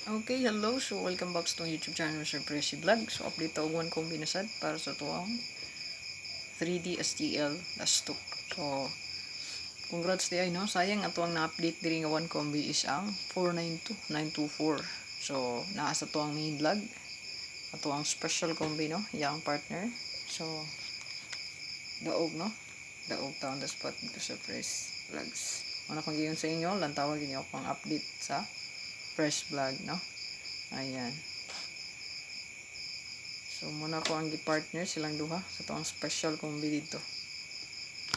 Okay, hello. So, welcome back to YouTube channel Sir Pressy Vlog. So, update ako one kombinasad para sa tuwang 3D STL last stock. So, congrats di ay no. Sayang ato ang na-update diri nga one combi is ang 492924. So, naa sa tuwang main vlog. Ato ang special combi no, yang partner. So, daog no. Daog taon the spot dito sa Press Vlogs. Ano kung giyon sa inyo, lang tawag niyo akong update sa Press Vlog no. Ayan. So, muna ko ang gi-partner silang duha sa toang special combi dito.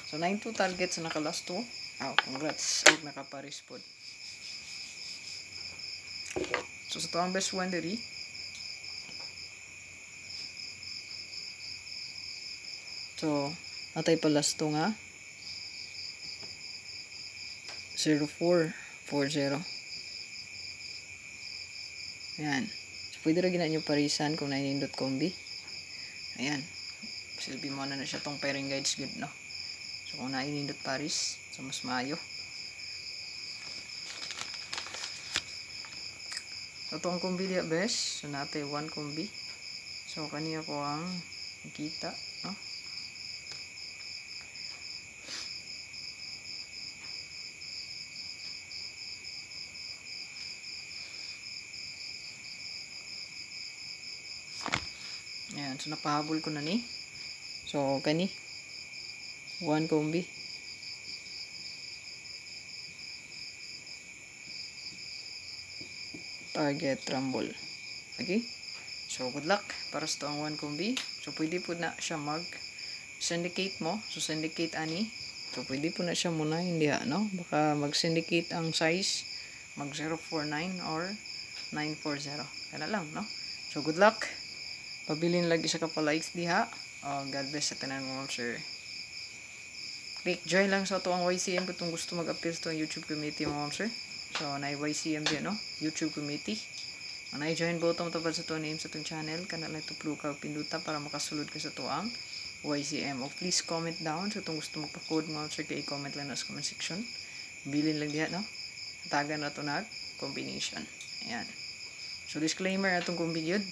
So, 9-2 targets na nakalas to. Congrats. Og nakaparis pod. So, sa toang best one diri. So, natay pa last to nga 0440. Ayan. So, pwede rin gina nyo parisan kung nainindot combi. Ayan. Silbi mo na siya tong pairing guides good, no? So, kung nainindot paris, so mas maayo. So, itong combi diya best. So, natay one combi. So, kaniya ko ang kita, no? Ayan, so napahabol ko na ni. So, kani. One combi. Target rumble. Okay? So, good luck para sa ang one combi. So, pwede po na siya mag-syndicate mo. So, syndicate ani. So, pwede po na siya muna. Hindi no? Baka mag-syndicate ang size. Mag 049 or 940. Kaya lang, no? So, good luck. Pabilin lagi sa kapalights diha. God bless sa tanan mo, sir. Click join lang sa ito ang YCM kung gusto mag-appeal sa YouTube community mo, sir. So, na YCM din, no? YouTube community. Na i-join button tapos sa ito name sa itong channel. Kanal na ito ka pinduta para makasulod ka sa ito ang YCM. O please comment down sa itong gusto magpa-code mo, sir. Kaya i-comment lang sa comment section. Bilin lang diha, no? Tagan na ito na combination. Ayan. So, disclaimer na itong kumbigod.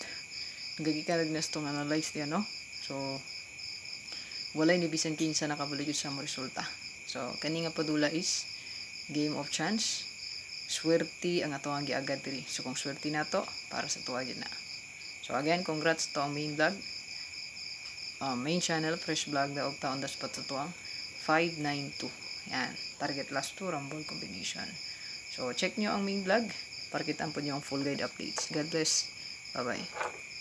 Nagagikalag na itong analyze diya, no? So, walay ni bisan kinsa nakabaligid sa mo resulta. So, kani nga padula is game of chance. Swerte ang ato ang giagad diri. So, kung swerte nato para sa tuwa na. So, again, congrats to ang main vlog. Main channel, fresh vlog da og taon das pat sa tuang 592. Yan, target last 2 rumble combination. So, check nyo ang main vlog para kitaan po nyo ang full guide updates. God bless. Bye-bye.